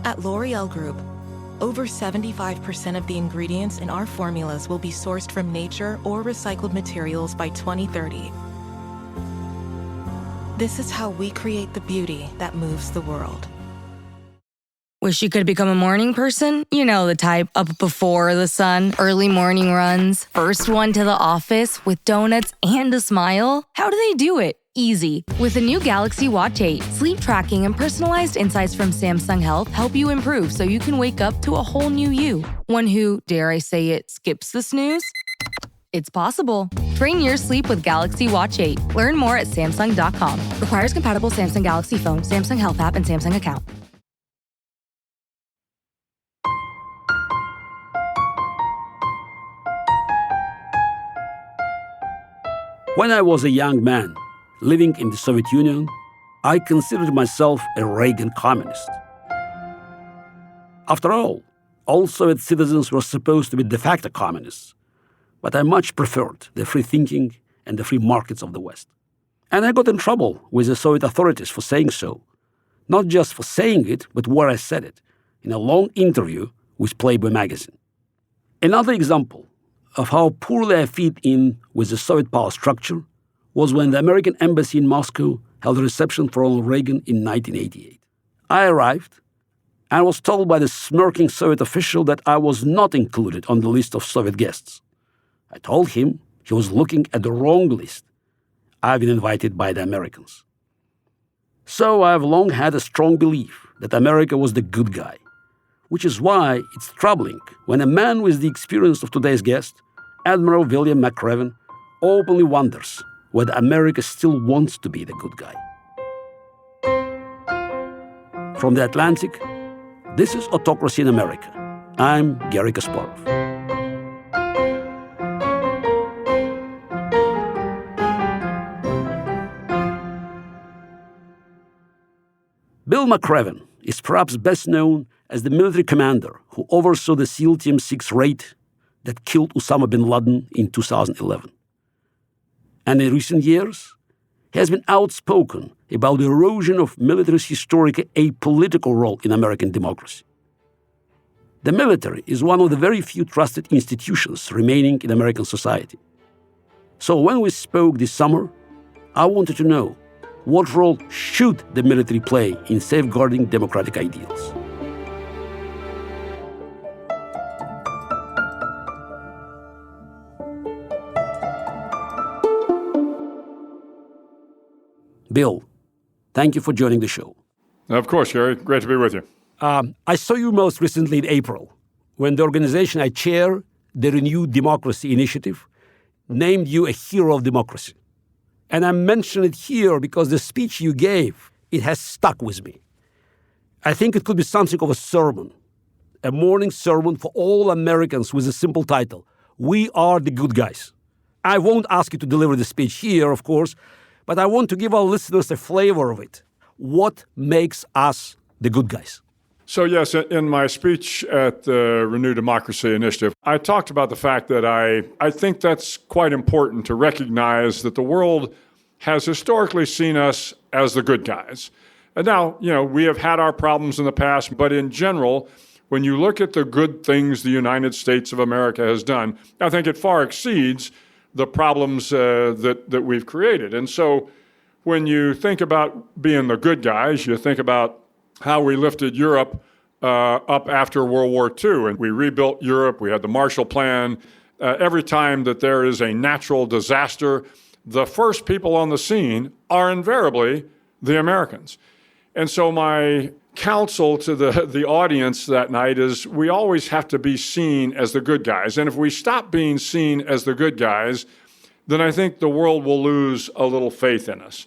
At L'Oreal Group, over 75% of the ingredients in our formulas will be sourced from nature or recycled materials by 2030. This is how we create the beauty that moves the world. Wish you could become a morning person? You know the type, up before the sun, early morning runs, first one to the office with donuts and a smile. How do they do it? Easy. With the new Galaxy Watch 8, sleep tracking and personalized insights from Samsung Health help you improve so you can wake up to a whole new you. One who, dare I say it, skips the snooze? It's possible. Train your sleep with Galaxy Watch 8. Learn more at Samsung.com. Requires compatible Samsung Galaxy phone, Samsung Health app, and Samsung account. When I was a young man living in the Soviet Union, I considered myself a Reagan communist. After all Soviet citizens were supposed to be de facto communists, but I much preferred the free thinking and the free markets of the West. And I got in trouble with the Soviet authorities for saying so, not just for saying it, but where I said it, in a long interview with Playboy magazine. Another example of how poorly I fit in with the Soviet power structure was when the American embassy in Moscow held a reception for Ronald Reagan in 1988. I arrived and was told by the smirking Soviet official that I was not included on the list of Soviet guests. I told him he was looking at the wrong list. I've been invited by the Americans. So I've long had a strong belief that America was the good guy, which is why it's troubling when a man with the experience of today's guest, Admiral Bill McRaven, openly wonders whether America still wants to be the good guy. From the Atlantic, this is Autocracy in America. I'm Garry Kasparov. Bill McRaven is perhaps best known as the military commander who oversaw the SEAL Team 6 raid that killed Osama Bin Laden in 2011. And in recent years, he has been outspoken about the erosion of military's historic apolitical role in American democracy. The military is one of the very few trusted institutions remaining in American society. So when we spoke this summer, I wanted to know, what role should the military play in safeguarding democratic ideals? Bill, thank you for joining the show. Of course, Garry. Great to be with you. I saw you most recently in April, when the organization I chair, the Renewed Democracy Initiative, named you a hero of democracy. And I mention it here because the speech you gave, it has stuck with me. I think it could be something of a sermon, a morning sermon for all Americans with a simple title, We Are the Good Guys. I won't ask you to deliver the speech here, of course, but I want to give our listeners a flavor of it. What makes us the good guys? So yes, in my speech at the Renewed Democracy Initiative, I talked about the fact that I think that's quite important to recognize that the world has historically seen us as the good guys. And now, we have had our problems in the past, but in general, when you look at the good things the United States of America has done, I think it far exceeds the problems that we've created. And so when you think about being the good guys, you think about how we lifted Europe up after World War II, and we rebuilt Europe. We had the Marshall Plan. Every time that there is a natural disaster, the first people on the scene are invariably the Americans. And so my counsel to the audience that night is we always have to be seen as the good guys. And if we stop being seen as the good guys, then I think the world will lose a little faith in us.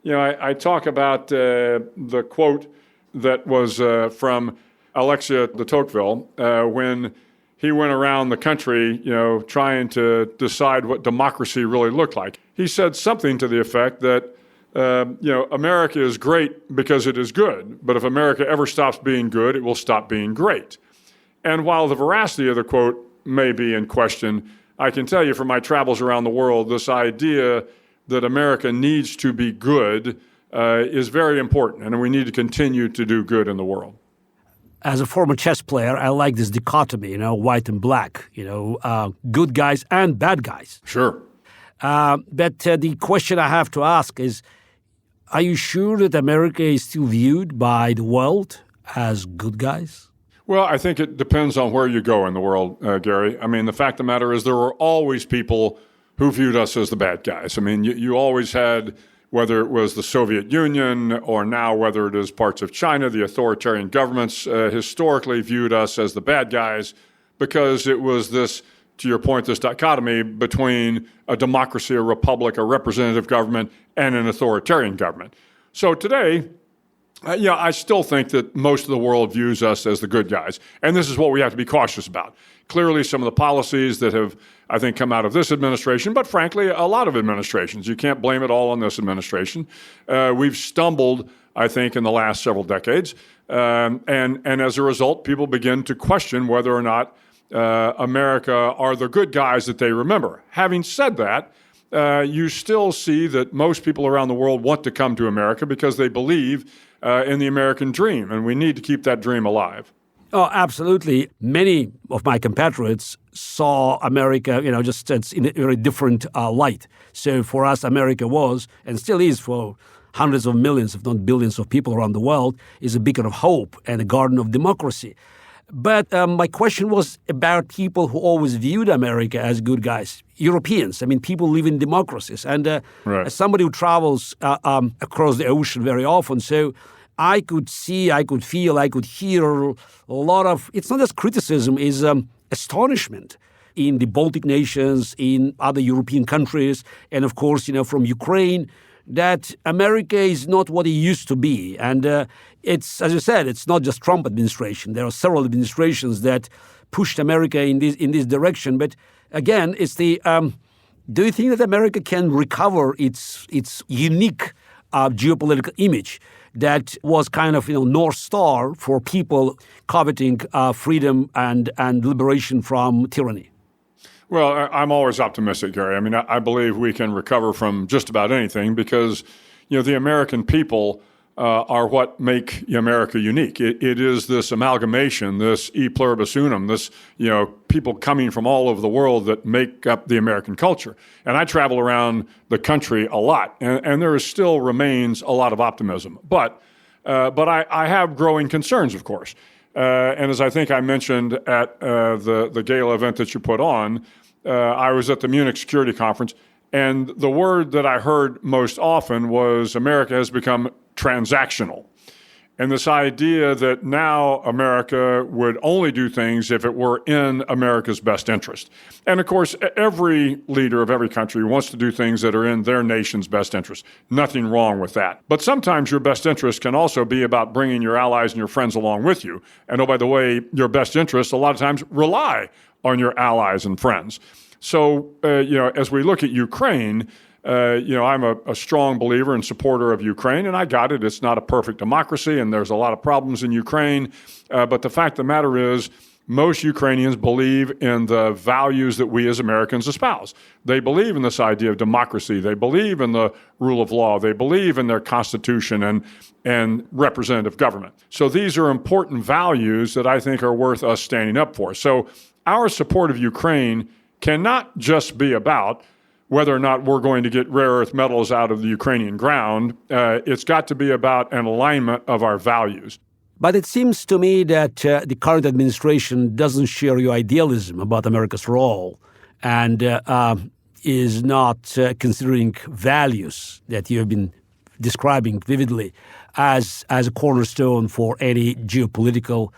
I talk about the quote that was from Alexis de Tocqueville when he went around the country, trying to decide what democracy really looked like. He said something to the effect that, America is great because it is good, but if America ever stops being good, it will stop being great. And while the veracity of the quote may be in question, I can tell you from my travels around the world, this idea that America needs to be good is very important, and we need to continue to do good in the world. As a former chess player, I like this dichotomy, white and black, good guys and bad guys. Sure. But the question I have to ask is, are you sure that America is still viewed by the world as good guys? Well, I think it depends on where you go in the world, Gary. I mean, the fact of the matter is there were always people who viewed us as the bad guys. I mean, you always had, whether it was the Soviet Union or now whether it is parts of China, the authoritarian governments historically viewed us as the bad guys because it was this, to your point, this dichotomy between a democracy, a republic, a representative government, and an authoritarian government. So today, I still think that most of the world views us as the good guys. And this is what we have to be cautious about. Clearly, some of the policies that have, I think, come out of this administration, but frankly, a lot of administrations. You can't blame it all on this administration. We've stumbled, I think, in the last several decades. And as a result, people begin to question whether or not America are the good guys that they remember. Having said that, you still see that most people around the world want to come to America because they believe in the American dream, and we need to keep that dream alive. Oh, absolutely. Many of my compatriots saw America, just in a very different light. So for us, America was, and still is for hundreds of millions, if not billions of people around the world, is a beacon of hope and a garden of democracy. But my question was about people who always viewed America as good guys, Europeans. I mean, people live in democracies. And as somebody who travels across the ocean very often, so I could see, I could feel, I could hear a lot of, it's not just criticism, it's astonishment in the Baltic nations, in other European countries, and of course, from Ukraine, that America is not what it used to be. And it's, as you said, it's not just Trump administration. There are several administrations that pushed America in this direction. But again, it's the, do you think that America can recover its unique geopolitical image that was kind of, North Star for people coveting freedom and liberation from tyranny? Well, I'm always optimistic, Gary. I mean, I believe we can recover from just about anything because, the American people are what make America unique. It is this amalgamation, this e pluribus unum, this, people coming from all over the world that make up the American culture. And I travel around the country a lot, and there still remains a lot of optimism. But I have growing concerns, of course. And as I think I mentioned at the gala event that you put on, I was at the Munich Security Conference, and the word that I heard most often was America has become transactional. And this idea that now America would only do things if it were in America's best interest. And of course, every leader of every country wants to do things that are in their nation's best interest. Nothing wrong with that. But sometimes your best interest can also be about bringing your allies and your friends along with you. And oh, by the way, your best interests a lot of times rely on your allies and friends. So, as we look at Ukraine, I'm a strong believer and supporter of Ukraine, and I got it. It's not a perfect democracy, and there's a lot of problems in Ukraine. But the fact of the matter is, most Ukrainians believe in the values that we as Americans espouse. They believe in this idea of democracy. They believe in the rule of law. They believe in their constitution and representative government. So these are important values that I think are worth us standing up for. So our support of Ukraine cannot just be about whether or not we're going to get rare earth metals out of the Ukrainian ground. It's got to be about an alignment of our values. But it seems to me that the current administration doesn't share your idealism about America's role and is not considering values that you have been describing vividly as a cornerstone for any geopolitical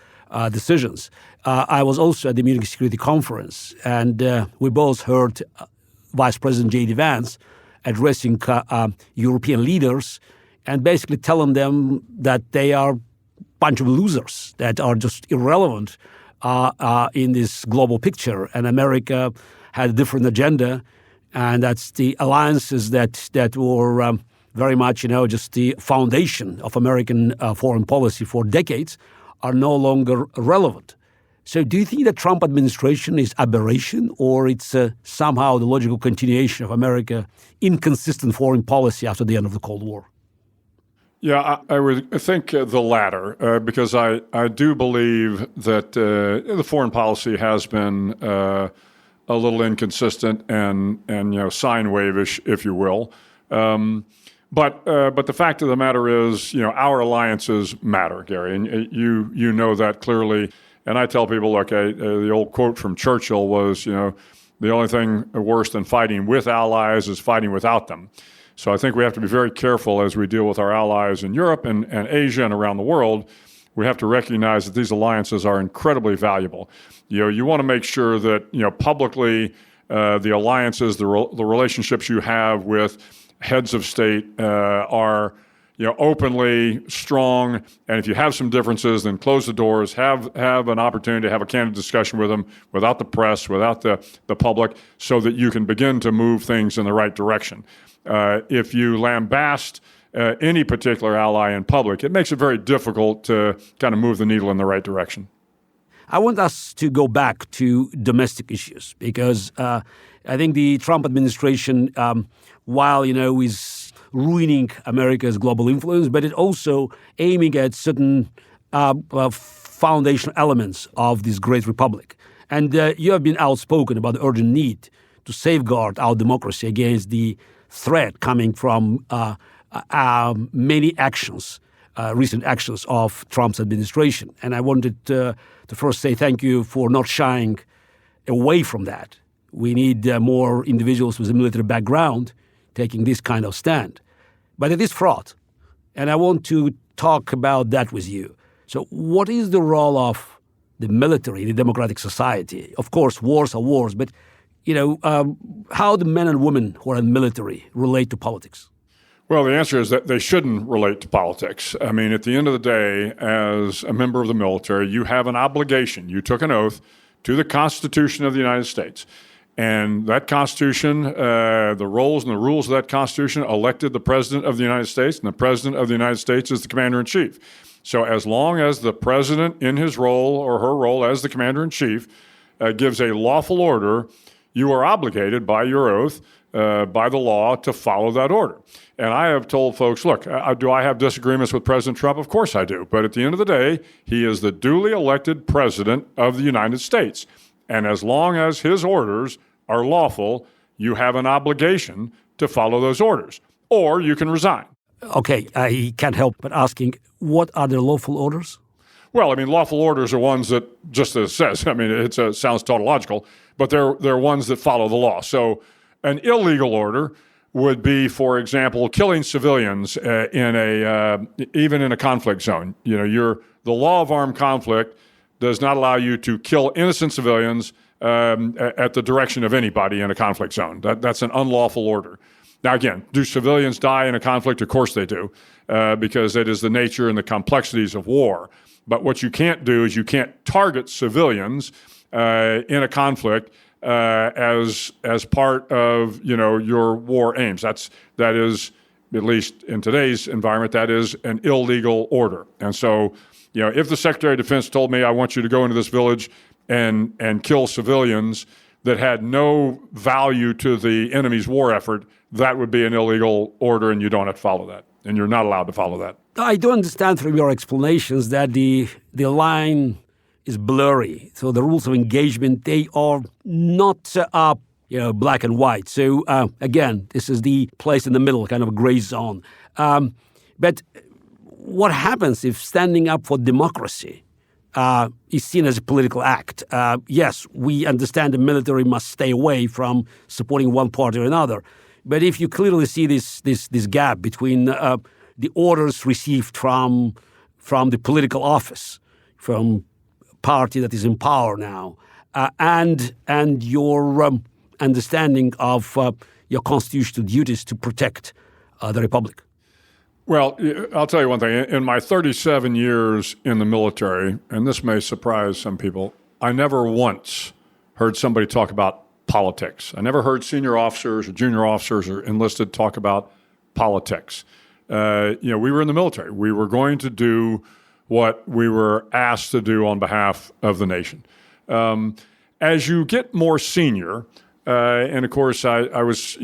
decisions. I was also at the Munich Security Conference, and we both heard Vice President J.D. Vance addressing European leaders and basically telling them that they are a bunch of losers that are just irrelevant in this global picture. And America had a different agenda, and that's the alliances that were very much, just the foundation of American foreign policy for decades are no longer relevant. So do you think the Trump administration is aberration, or it's somehow the logical continuation of America's inconsistent foreign policy after the end of the Cold War? Yeah, I would think the latter, because I do believe that the foreign policy has been a little inconsistent and sine wave-ish, if you will. But the fact of the matter is, our alliances matter, Gary, and you know that clearly. And I tell people, look, the old quote from Churchill was, the only thing worse than fighting with allies is fighting without them. So I think we have to be very careful as we deal with our allies in Europe and Asia and around the world. We have to recognize that these alliances are incredibly valuable. You want to make sure that, publicly, the alliances, the relationships you have with heads of state are, openly strong. And if you have some differences, then close the doors, have an opportunity to have a candid discussion with them without the press, without the public, so that you can begin to move things in the right direction. If you lambast any particular ally in public, it makes it very difficult to kind of move the needle in the right direction. I want us to go back to domestic issues because I think the Trump administration, while, is ruining America's global influence, but it also aiming at certain foundational elements of this great republic. And you have been outspoken about the urgent need to safeguard our democracy against the threat coming from many actions, recent actions of Trump's administration. And I wanted to first say thank you for not shying away from that. We need more individuals with a military background taking this kind of stand. But it is fraught, and I want to talk about that with you. So what is the role of the military in a democratic society? Of course, wars are wars, but how do men and women who are in the military relate to politics? Well, the answer is that they shouldn't relate to politics. I mean, at the end of the day, as a member of the military, you have an obligation. You took an oath to the Constitution of the United States. And that Constitution, the roles and the rules of that Constitution elected the President of the United States, and the President of the United States is the Commander-in-Chief. So as long as the President in his role or her role as the Commander-in-Chief gives a lawful order, you are obligated by your oath, by the law, to follow that order. And I have told folks, look, do I have disagreements with President Trump? Of course I do. But at the end of the day, he is the duly elected President of the United States. And as long as his orders are lawful, you have an obligation to follow those orders. Or you can resign. Okay, I can't help but asking, what are the lawful orders? Well, I mean, lawful orders are ones that, just as it says, I mean, it sounds tautological, but they're ones that follow the law. So an illegal order would be, for example, killing civilians even in a conflict zone. The law of armed conflict does not allow you to kill innocent civilians at the direction of anybody in a conflict zone. That's an unlawful order. Now, again, do civilians die in a conflict? Of course they do, because it is the nature and the complexities of war. But what you can't do is you can't target civilians in a conflict as part of your war aims. That is, at least in today's environment, that is an illegal order. And so, if the Secretary of Defense told me I want you to go into this village and kill civilians that had no value to the enemy's war effort, that would be an illegal order, and you don't have to follow that, and you're not allowed to follow that. I do understand from your explanations that the line is blurry. So the rules of engagement, they are not black and white. So again, this is the place in the middle, kind of a gray zone. But what happens if standing up for democracy is seen as a political act? Yes, we understand the military must stay away from supporting one party or another. But if you clearly see this gap between the orders received from the political office, from party that is in power now, and your understanding of your constitutional duties to protect the republic. Well, I'll tell you one thing. In my 37 years in the military, and this may surprise some people, I never once heard somebody talk about politics. I never heard senior officers or junior officers or enlisted talk about politics. We were in the military. We were going to do what we were asked to do on behalf of the nation. As you get more senior, And of course, I was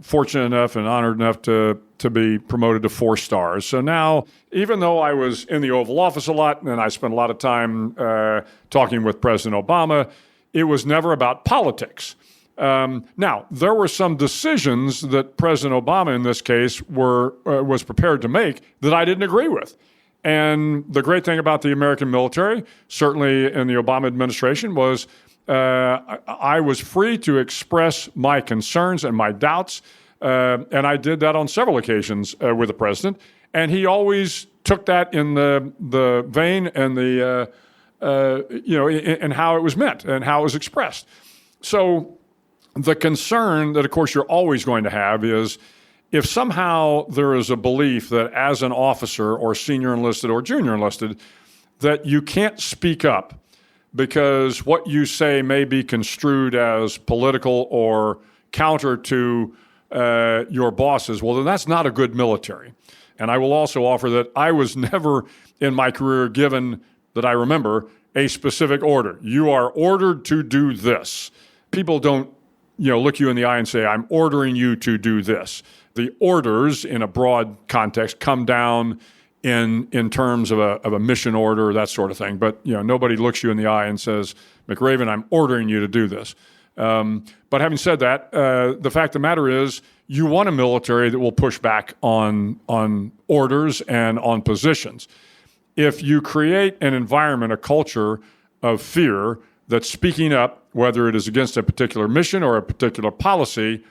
fortunate enough and honored enough to be promoted to 4 stars. So now, even though I was in the Oval Office a lot and I spent a lot of time talking with President Obama, it was never about politics. Now, there were some decisions that President Obama in this case was prepared to make that I didn't agree with. And the great thing about the American military, certainly in the Obama administration, was I was free to express my concerns and my doubts, and I did that on several occasions with the president. And he always took that in the vein and and how it was meant and how it was expressed. So the concern that, of course, you're always going to have is if somehow there is a belief that as an officer or senior enlisted or junior enlisted, that you can't speak up because what you say may be construed as political or counter to your bosses, well, then that's not a good military. And I will also offer that I was never in my career given, that I remember, a specific order. You are ordered to do this. People don't look you in the eye and say, I'm ordering you to do this. The orders in a broad context come down in terms of a mission order, that sort of thing. But nobody looks you in the eye and says, McRaven, I'm ordering you to do this. But having said that, the fact of the matter is you want a military that will push back on orders and on positions. If you create an environment, a culture of fear that speaking up, whether it is against a particular mission or a particular policy,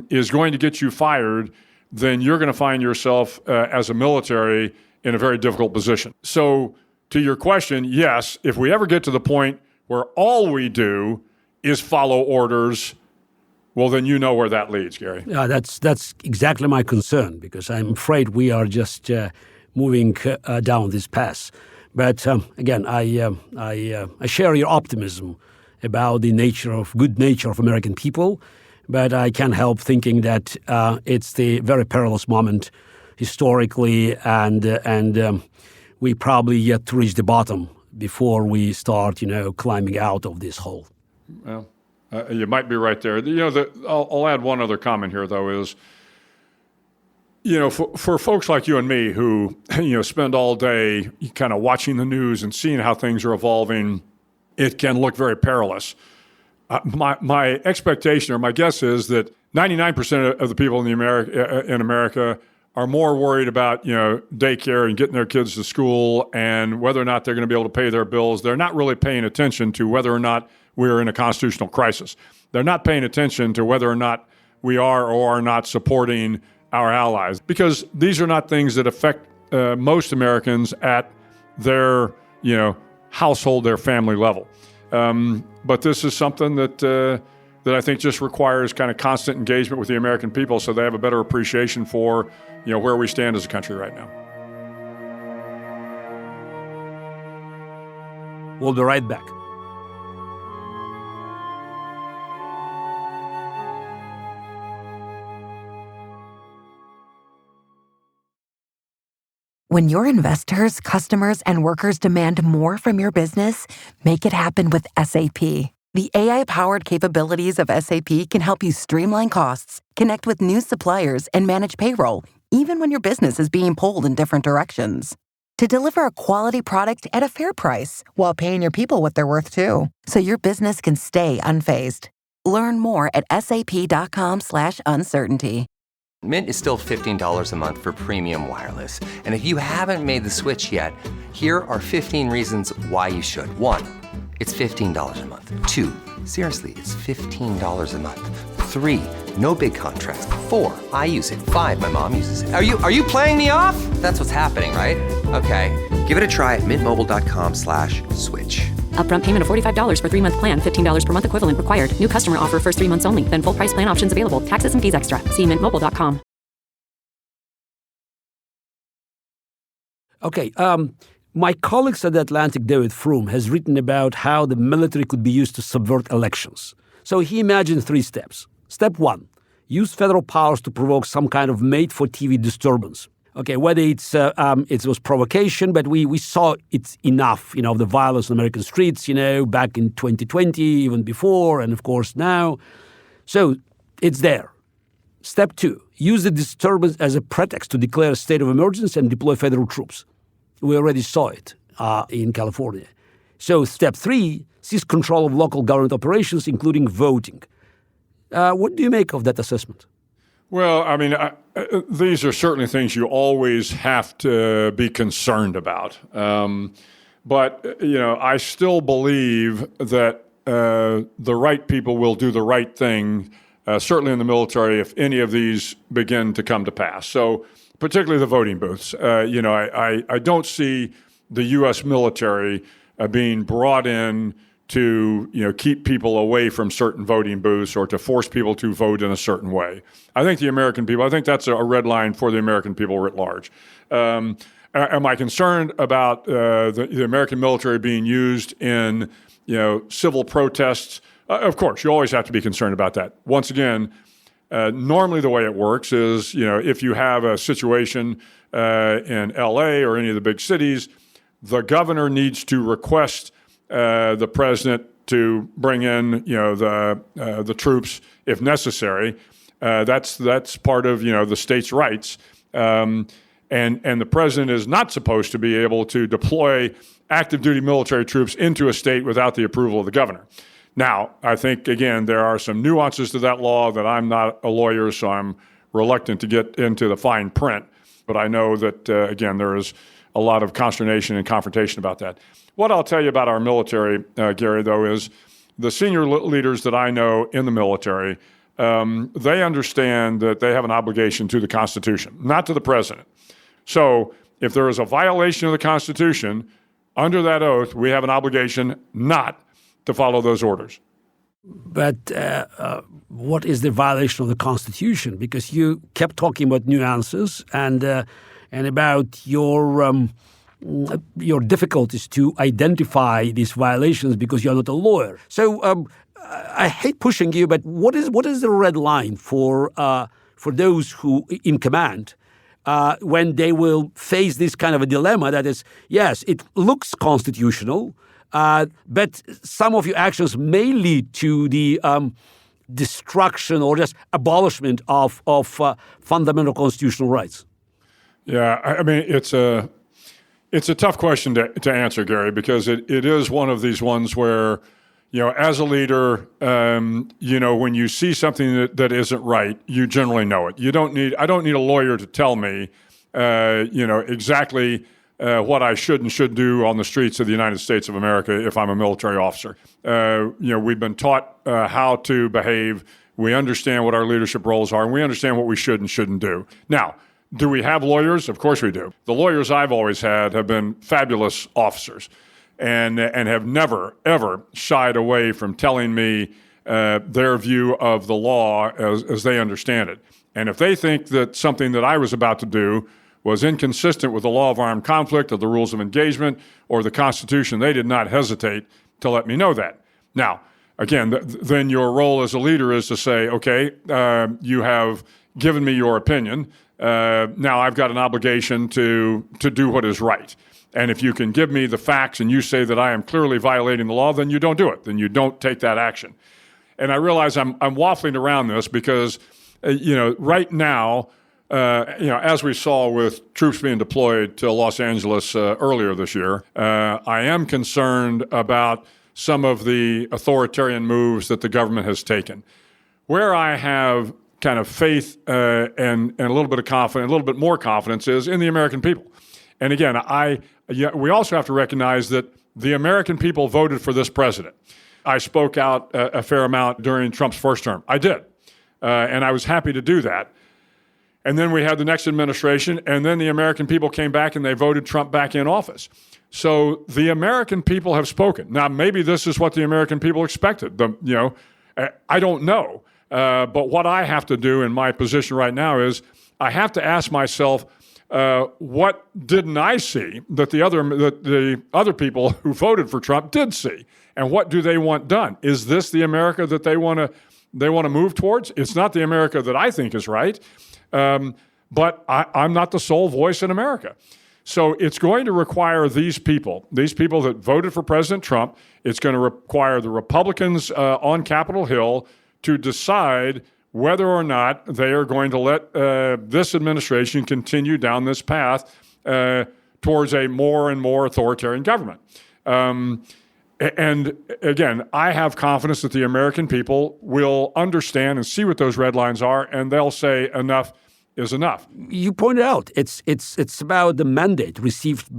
is going to get you fired, then you're going to find yourself as a military in a very difficult position. So to your question, yes, if we ever get to the point where all we do is follow orders, well, then you know where that leads, Garry. Yeah, that's exactly my concern, because I'm afraid we are just moving down this path. But again, I share your optimism about the good nature of American people. But I can't help thinking that it's the very perilous moment historically, and we probably yet to reach the bottom before we start, climbing out of this hole. Well, you might be right there. I'll add one other comment here, though, is, for folks like you and me who, spend all day kind of watching the news and seeing how things are evolving, it can look very perilous. My expectation or my guess is that 99% of the people in America are more worried about daycare and getting their kids to school and whether or not they're going to be able to pay their bills. They're not really paying attention to whether or not we're in a constitutional crisis. They're not paying attention to whether or not we are or are not supporting our allies, because these are not things that affect most Americans at their household, their family level. But this is something that I think just requires kind of constant engagement with the American people so they have a better appreciation for, where we stand as a country right now. We'll be right back. When your investors, customers, and workers demand more from your business, make it happen with SAP. The AI-powered capabilities of SAP can help you streamline costs, connect with new suppliers, and manage payroll, even when your business is being pulled in different directions. To deliver a quality product at a fair price while paying your people what they're worth too, so your business can stay unfazed. Learn more at sap.com/uncertainty. Mint is still $15 a month for premium wireless. And if you haven't made the switch yet, here are 15 reasons why you should. 1, it's $15 a month. 2, seriously, it's $15 a month. 3, no big contracts. 4, I use it. 5, my mom uses it. Are you playing me off? That's what's happening, right? Okay, give it a try at mintmobile.com/switch. Upfront payment of $45 for 3-month plan, $15 per month equivalent required. New customer offer first 3 months only. Then full price plan options available. Taxes and fees extra. See mintmobile.com. Okay, my colleagues at The Atlantic, David Froome, has written about how the military could be used to subvert elections. So he imagined 3 steps. Step 1, use federal powers to provoke some kind of made-for-TV disturbance. Okay, whether it was provocation, but we saw it's enough, the violence on American streets, back in 2020, even before, and of course now. So it's there. Step 2, use the disturbance as a pretext to declare a state of emergency and deploy federal troops. We already saw it in California. So step 3, seize control of local government operations, including voting. What do you make of that assessment? Well, I mean, these are certainly things you always have to be concerned about. But, I still believe that the right people will do the right thing, certainly in the military, if any of these begin to come to pass. So particularly the voting booths. I don't see the U.S. military being brought in to keep people away from certain voting booths or to force people to vote in a certain way. I think the American people, I think that's a red line for the American people writ large. Am I concerned about the American military being used in civil protests? Of course, you always have to be concerned about that. Once again, normally the way it works is if you have a situation in L.A. or any of the big cities, the governor needs to request the president to bring in, the troops if necessary. That's part of the state's rights, and the president is not supposed to be able to deploy active duty military troops into a state without the approval of the governor. Now, I think again there are some nuances to that law that I'm not a lawyer, so I'm reluctant to get into the fine print. But I know that again there is a lot of consternation and confrontation about that. What I'll tell you about our military, Gary, though, is the senior leaders that I know in the military, they understand that they have an obligation to the Constitution, not to the president. So if there is a violation of the Constitution, under that oath, we have an obligation not to follow those orders. But what is the violation of the Constitution? Because you kept talking about nuances and about your difficulties to identify these violations because you're not a lawyer. So I hate pushing you, but what is the red line for those who in command when they will face this kind of a dilemma that is, yes, it looks constitutional, but some of your actions may lead to the destruction or just abolishment of fundamental constitutional rights? Yeah, I mean, it's a tough question to answer, Gary, because it is one of these ones where, as a leader, when you see something that isn't right, you generally know it. I don't need a lawyer to tell me, exactly what I should and shouldn't do on the streets of the United States of America if I'm a military officer. We've been taught how to behave. We understand what our leadership roles are, and we understand what we should and shouldn't do. Now, do we have lawyers? Of course we do. The lawyers I've always had have been fabulous officers and have never, ever shied away from telling me their view of the law as they understand it. And if they think that something that I was about to do was inconsistent with the law of armed conflict or the rules of engagement or the Constitution, they did not hesitate to let me know that. Now, again, then your role as a leader is to say, okay, you have given me your opinion. Now I've got an obligation to do what is right. And if you can give me the facts and you say that I am clearly violating the law, then you don't do it. Then you don't take that action. And I realize I'm waffling around this because, right now, as we saw with troops being deployed to Los Angeles earlier this year, I am concerned about some of the authoritarian moves that the government has taken. Where I have kind of faith and a little bit of confidence, a little bit more confidence is in the American people. And again, we also have to recognize that the American people voted for this president. I spoke out a fair amount during Trump's first term. I did. And I was happy to do that. And then we had the next administration, and then the American people came back and they voted Trump back in office. So the American people have spoken. Now, maybe this is what the American people expected. I don't know. But what I have to do in my position right now is I have to ask myself, what didn't I see that the other people who voted for Trump did see? And what do they want done? Is this the America that they want to move towards? It's not the America that I think is right. But I'm not the sole voice in America. So it's going to require these people that voted for President Trump, it's going to require the Republicans on Capitol Hill to decide whether or not they are going to let this administration continue down this path towards a more and more authoritarian government. And again, I have confidence that the American people will understand and see what those red lines are, and they'll say enough is enough. You pointed out it's about the mandate received,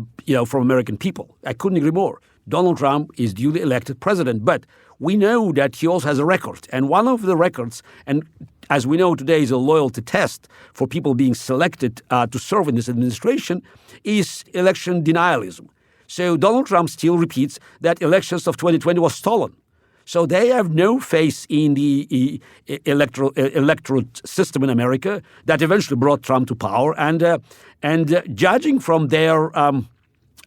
from American people. I couldn't agree more. Donald Trump is duly elected president, but we know that he also has a record, and one of the records, and as we know today, is a loyalty test for people being selected to serve in this administration, is election denialism. So Donald Trump still repeats that elections of 2020 was stolen. So they have no faith in the electorate system in America that eventually brought Trump to power. And judging from their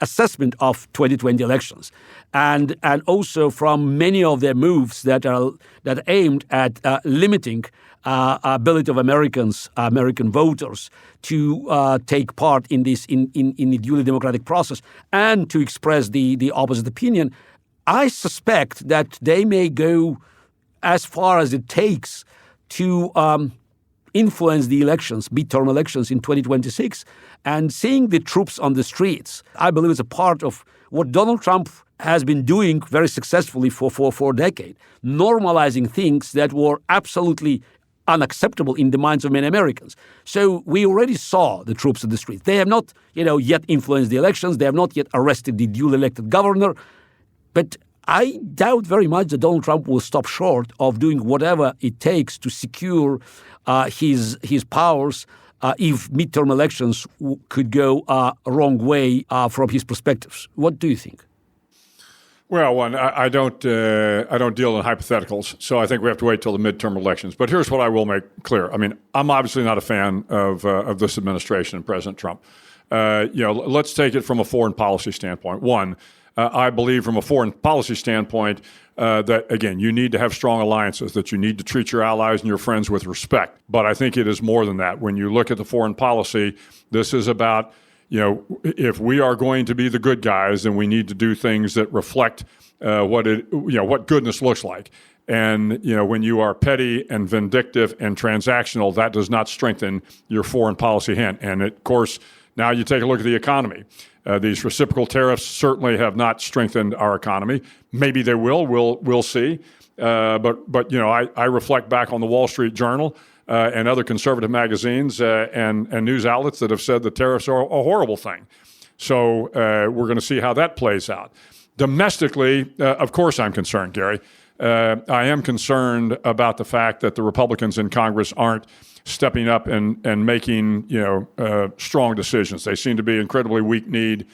assessment of 2020 elections, and also from many of their moves that are aimed at limiting ability of American voters to take part in this in the duly democratic process and to express the opposite opinion, I suspect that they may go as far as it takes to influence the elections, midterm elections in 2026. And seeing the troops on the streets, I believe, is a part of what Donald Trump has been doing very successfully for a decade, normalizing things that were absolutely unacceptable in the minds of many Americans. So we already saw the troops on the streets. They have not, yet influenced the elections. They have not yet arrested the duly elected governor. But I doubt very much that Donald Trump will stop short of doing whatever it takes to secure his powers if midterm elections could go a wrong way from his perspectives. What do you think? Well, I don't deal in hypotheticals, so I think we have to wait till the midterm elections. But here's what I will make clear. I mean, I'm obviously not a fan of this administration and President Trump. Let's take it from a foreign policy standpoint. One, I believe from a foreign policy standpoint that, again, you need to have strong alliances, that you need to treat your allies and your friends with respect. But I think it is more than that. When you look at the foreign policy, this is about, if we are going to be the good guys, then we need to do things that reflect what goodness looks like. And, when you are petty and vindictive and transactional, that does not strengthen your foreign policy hand. And, of course, now you take a look at the economy. These reciprocal tariffs certainly have not strengthened our economy. Maybe they will. We'll see. But I reflect back on the Wall Street Journal and other conservative magazines and news outlets that have said the tariffs are a horrible thing. So we're going to see how that plays out. Domestically, of course, I'm concerned, Gary. I am concerned about the fact that the Republicans in Congress aren't stepping up and making strong decisions. They seem to be incredibly weak-kneed,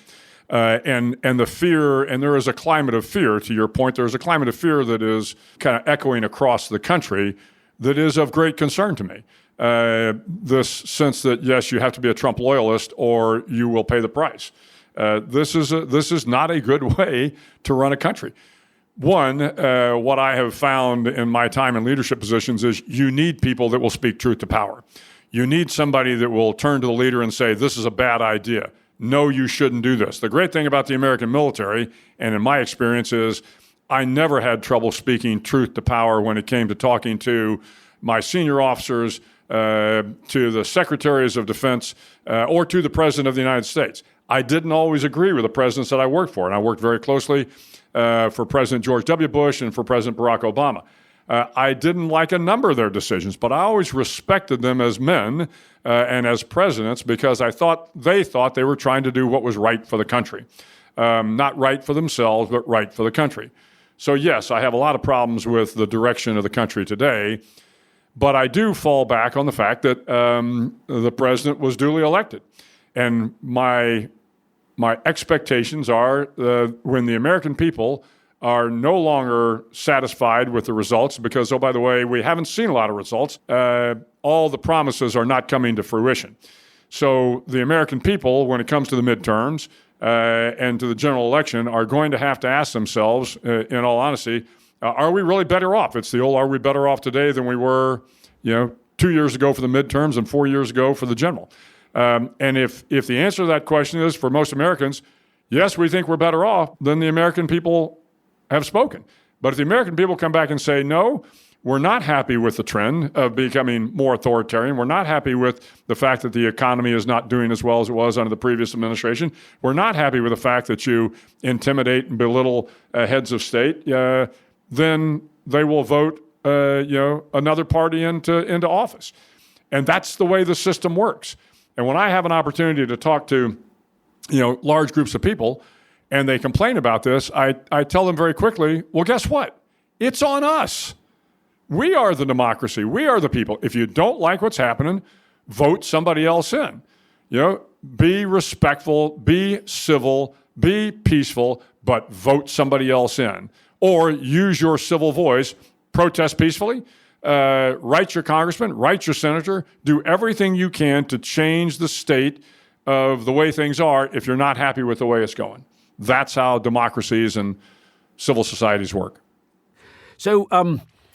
and the fear. And there is a climate of fear. To your point, there is a climate of fear that is kind of echoing across the country that is of great concern to me. This sense that yes, you have to be a Trump loyalist or you will pay the price. This is not a good way to run a country. One, what I have found in my time in leadership positions is you need people that will speak truth to power. You need somebody that will turn to the leader and say, this is a bad idea. No, you shouldn't do this. The great thing about the American military, and in my experience, is I never had trouble speaking truth to power when it came to talking to my senior officers, to the secretaries of defense, or to the president of the United States. I didn't always agree with the presidents that I worked for, and I worked very closely for President George W. Bush and for President Barack Obama. I didn't like a number of their decisions, but I always respected them as men and as presidents because they thought they were trying to do what was right for the country. Not right for themselves, but right for the country. So yes, I have a lot of problems with the direction of the country today, but I do fall back on the fact that the president was duly elected. And my expectations are when the American people are no longer satisfied with the results because, oh, by the way, we haven't seen a lot of results. All the promises are not coming to fruition. So the American people, when it comes to the midterms and to the general election, are going to have to ask themselves, in all honesty, are we really better off? It's the old, are we better off today than we were, 2 years ago for the midterms and 4 years ago for the general? And if the answer to that question is, for most Americans, yes, we think we're better off, then the American people have spoken. But if the American people come back and say, no, We're not happy with the trend of becoming more authoritarian. We're not happy with the fact that the economy is not doing as well as it was under the previous administration. We're not happy with the fact that you intimidate and belittle heads of state. Then they will vote, another party into office, and that's the way the system works. And when I have an opportunity to talk to, large groups of people, and they complain about this, I tell them very quickly, well, guess what? It's on us. We are the democracy. We are the people. If you don't like what's happening, vote somebody else in. Be respectful, be civil, be peaceful, but vote somebody else in. Or use your civil voice, protest peacefully, write your congressman, write your senator, do everything you can to change the state of the way things are if you're not happy with the way it's going. That's how democracies and civil societies work. So,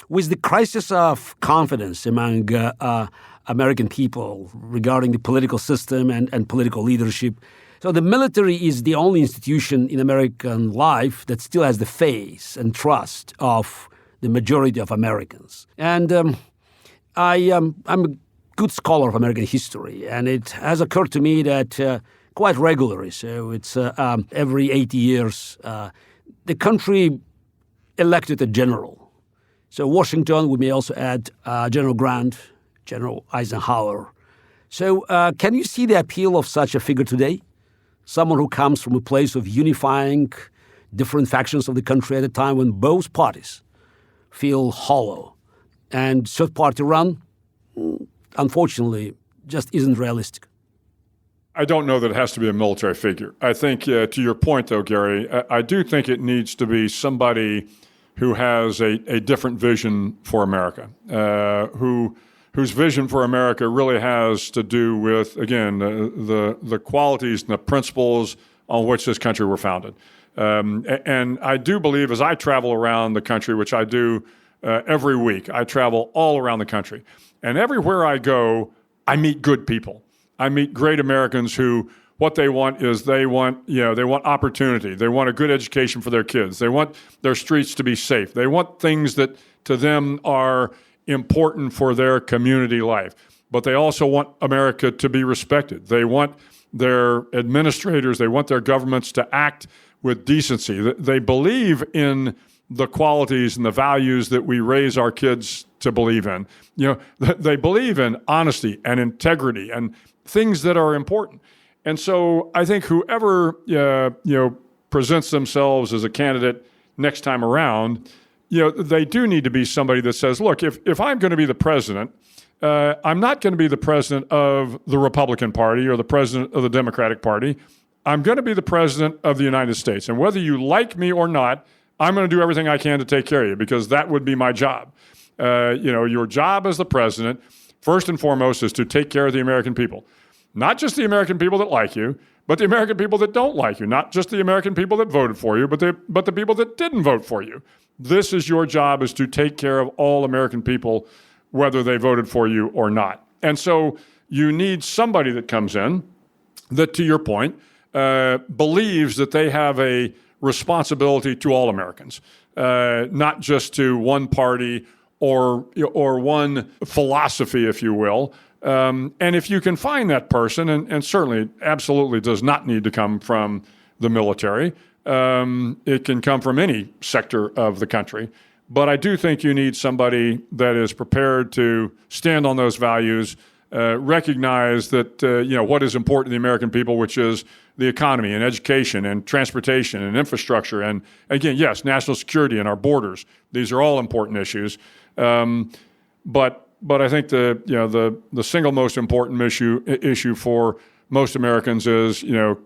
with the crisis of confidence among American people regarding the political system and political leadership, so the military is the only institution in American life that still has the faith and trust of the majority of Americans. And I'm a good scholar of American history, and it has occurred to me that quite regularly, so it's every 80 years, the country elected a general. So Washington, we may also add General Grant, General Eisenhower. So can you see the appeal of such a figure today? Someone who comes from a place of unifying different factions of the country at a time when both parties feel hollow. And third party run, unfortunately, just isn't realistic. I don't know that it has to be a military figure. I think, to your point, though, Gary, I do think it needs to be somebody who has a different vision for America, whose vision for America really has to do with, again, the qualities and the principles on which this country were founded. And I do believe, as I travel around the country, which I do every week, I travel all around the country. And everywhere I go, I meet good people. I meet great Americans who, what they want is they want opportunity. They want a good education for their kids. They want their streets to be safe. They want things that to them are important for their community life. But they also want America to be respected. They want their administrators, they want their governments to act with decency. They believe in the qualities and the values that we raise our kids to believe in. They believe in honesty and integrity and things that are important. And so I think whoever presents themselves as a candidate next time around, they do need to be somebody that says, look, if I'm going to be the president, I'm not going to be the president of the Republican Party or the president of the Democratic Party. I'm going to be the president of the United States. And whether you like me or not, I'm going to do everything I can to take care of you, because that would be my job. Your job as the president, first and foremost, is to take care of the American people. Not just the American people that like you, but the American people that don't like you. Not just the American people that voted for you, but the people that didn't vote for you. This is your job, is to take care of all American people, whether they voted for you or not. And so you need somebody that comes in that, to your point, believes that they have a responsibility to all Americans, not just to one party or one philosophy, if you will. And if you can find that person, and certainly absolutely does not need to come from the military, it can come from any sector of the country. But I do think you need somebody that is prepared to stand on those values, recognize that what is important to the American people, which is the economy and education and transportation and infrastructure, and again, yes, national security and our borders. These are all important issues. But I think the single most important issue for most Americans is,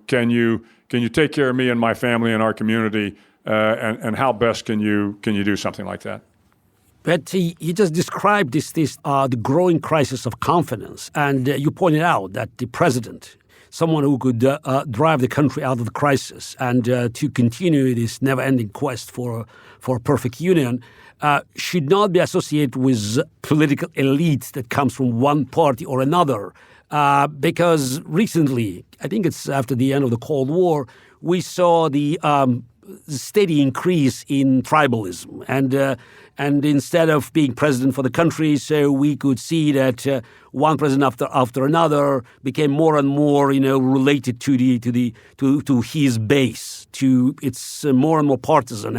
can you take care of me and my family and our community, and how best can you do something like that? But he just described the growing crisis of confidence, and you pointed out that the president, someone who could drive the country out of the crisis and to continue this never-ending quest for a perfect union, should not be associated with political elites that comes from one party or another. Because recently, I think it's after the end of the Cold War, we saw the steady increase in tribalism. And instead of being president for the country, so we could see that one president after another became more and more, related to his base. It's more and more partisan.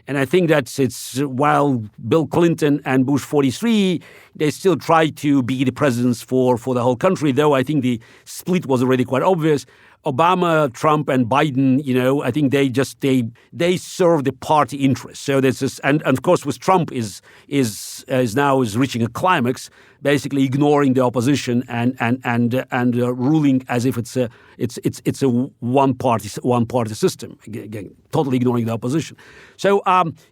And I think that it's while Bill Clinton and Bush 43, they still try to be the presidents for the whole country, though I think the split was already quite obvious. Obama, Trump, and Biden, I think they serve the party interest. So this is, and of course, with Trump is now reaching a climax, basically ignoring the opposition and ruling as if it's a one party system. Again, totally ignoring the opposition. So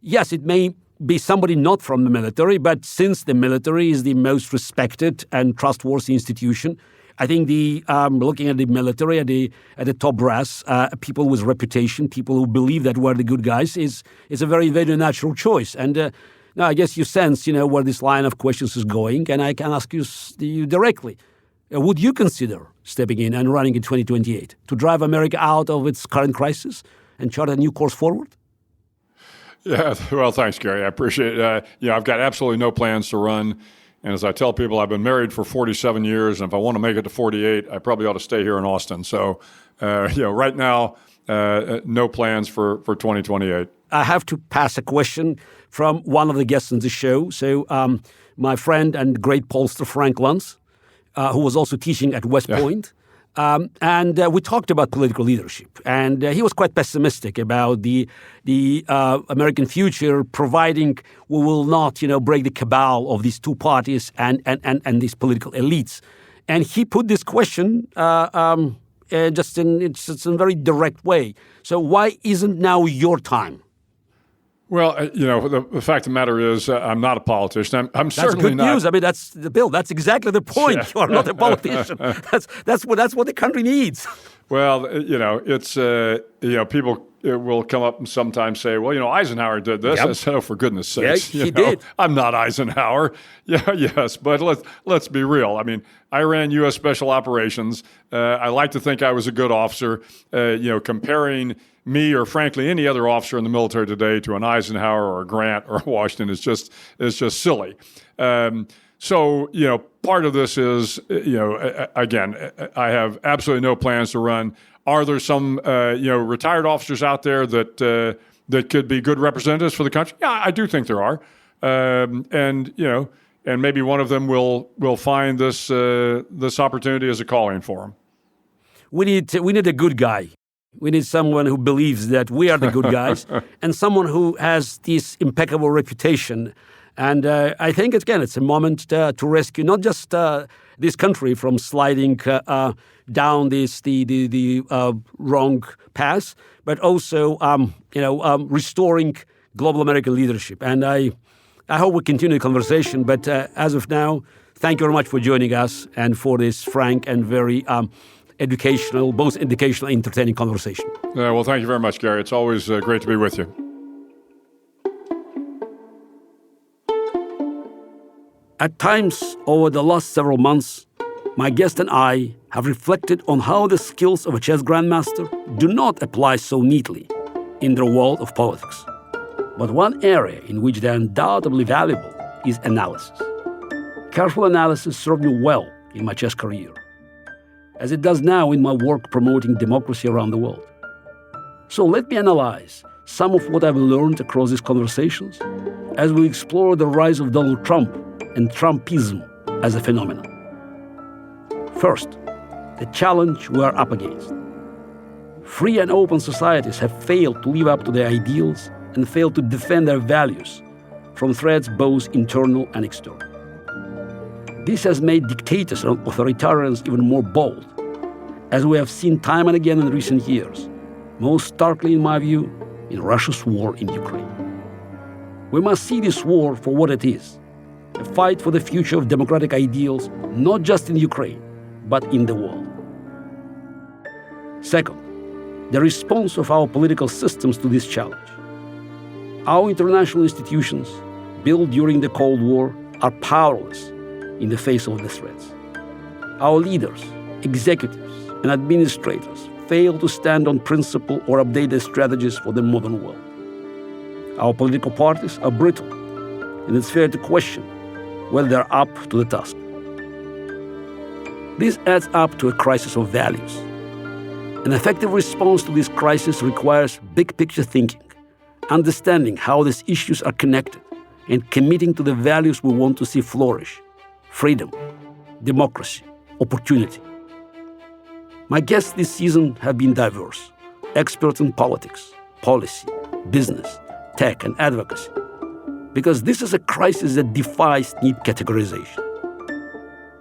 yes, it may be somebody not from the military, but since the military is the most respected and trustworthy institution, I think looking at the military, at the top brass, people with reputation, people who believe that we're the good guys, is a very, very natural choice. And now I guess you sense, where this line of questions is going, and I can ask you directly: would you consider stepping in and running in 2028 to drive America out of its current crisis and chart a new course forward? Yeah, well, thanks, Garry. I appreciate it. I've got absolutely no plans to run. And as I tell people, I've been married for 47 years, and if I want to make it to 48, I probably ought to stay here in Austin. So, right now, no plans for 2028. I have to pass a question from one of the guests on the show. So, my friend and great pollster Frank Luntz, who was also teaching at West Point. And we talked about political leadership, and he was quite pessimistic about the American future, providing we will not, break the cabal of these two parties and these political elites. And he put this question just in a very direct way. So why isn't now your time? Well, the fact of the matter is, I'm not a politician. I'm certainly not. That's good news. I mean, Bill, that's exactly the point. Yeah. You are not a politician. That's what the country needs. Well, it's people will come up and sometimes say, well, Eisenhower did this. Yep. I said, oh, for goodness sakes, he did. I'm not Eisenhower. Yeah, yes, but let's be real. I mean, I ran U.S. Special Operations. I like to think I was a good officer. Comparing me or frankly any other officer in the military today to an Eisenhower or a Grant or a Washington is just silly. So part of this is again, I have absolutely no plans to run. Are there some retired officers out there that could be good representatives for the country? Yeah, I do think there are, and maybe one of them will find this opportunity as a calling for them. We need a good guy. We need someone who believes that we are the good guys and someone who has this impeccable reputation. And I think, it's a moment to rescue not just this country from sliding down the wrong path, but also, restoring global American leadership. And I hope we continue the conversation. But as of now, thank you very much for joining us and for this frank and very educational, both educational and entertaining conversation. Well, thank you very much, Garry. It's always great to be with you. At times over the last several months, my guest and I have reflected on how the skills of a chess grandmaster do not apply so neatly in the world of politics. But one area in which they are undoubtedly valuable is analysis. Careful analysis served me well in my chess career, as it does now in my work promoting democracy around the world. So let me analyze some of what I've learned across these conversations as we explore the rise of Donald Trump and Trumpism as a phenomenon. First, the challenge we are up against. Free and open societies have failed to live up to their ideals and failed to defend their values from threats both internal and external. This has made dictators and authoritarians even more bold, as we have seen time and again in recent years, most starkly in my view, in Russia's war in Ukraine. We must see this war for what it is, a fight for the future of democratic ideals, not just in Ukraine, but in the world. Second, the response of our political systems to this challenge. Our international institutions, built during the Cold War, are powerless in the face of the threats. Our leaders, executives, and administrators fail to stand on principle or update their strategies for the modern world. Our political parties are brittle, and it's fair to question whether they're up to the task. This adds up to a crisis of values. An effective response to this crisis requires big-picture thinking, understanding how these issues are connected, and committing to the values we want to see flourish: freedom, democracy, opportunity. My guests this season have been diverse: experts in politics, policy, business, tech, and advocacy. Because this is a crisis that defies neat categorization.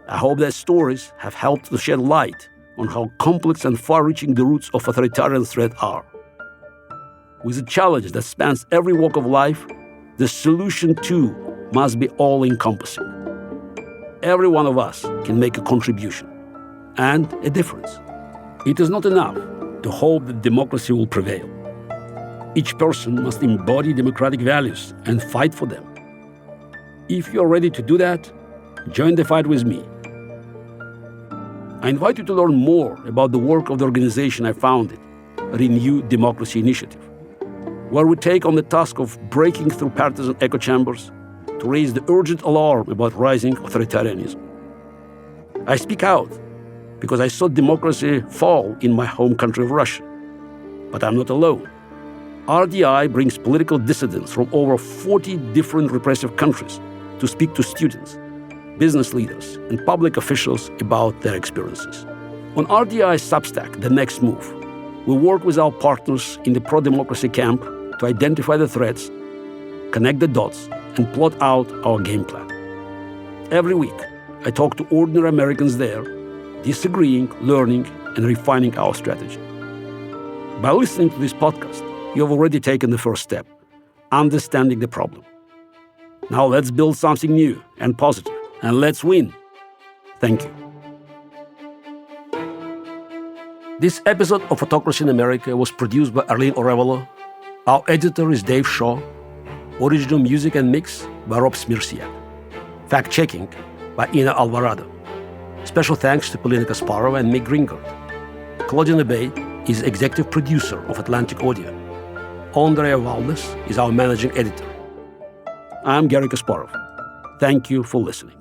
I hope their stories have helped to shed light on how complex and far-reaching the roots of authoritarian threat are. With a challenge that spans every walk of life, the solution too must be all-encompassing. Every one of us can make a contribution and a difference. It is not enough to hope that democracy will prevail. Each person must embody democratic values and fight for them. If you're ready to do that, join the fight with me. I invite you to learn more about the work of the organization I founded, Renew Democracy Initiative, where we take on the task of breaking through partisan echo chambers to raise the urgent alarm about rising authoritarianism. I speak out because I saw democracy fall in my home country of Russia. But I'm not alone. RDI brings political dissidents from over 40 different repressive countries to speak to students, business leaders, and public officials about their experiences. On RDI's Substack, The Next Move, we work with our partners in the pro-democracy camp to identify the threats, connect the dots, and plot out our game plan. Every week, I talk to ordinary Americans there, disagreeing, learning, and refining our strategy. By listening to this podcast, you have already taken the first step, understanding the problem. Now let's build something new and positive, and let's win. Thank you. This episode of Autocracy in America was produced by Arlene Orevalo. Our editor is Dave Shaw. Original music and mix by Rob Smirsiak. Fact-checking by Ina Alvarado. Special thanks to Garry Kasparov and Mick Gringard. Claudia Nebe is executive producer of Atlantic Audio. Andrea Valdez is our managing editor. I'm Garry Kasparov. Thank you for listening.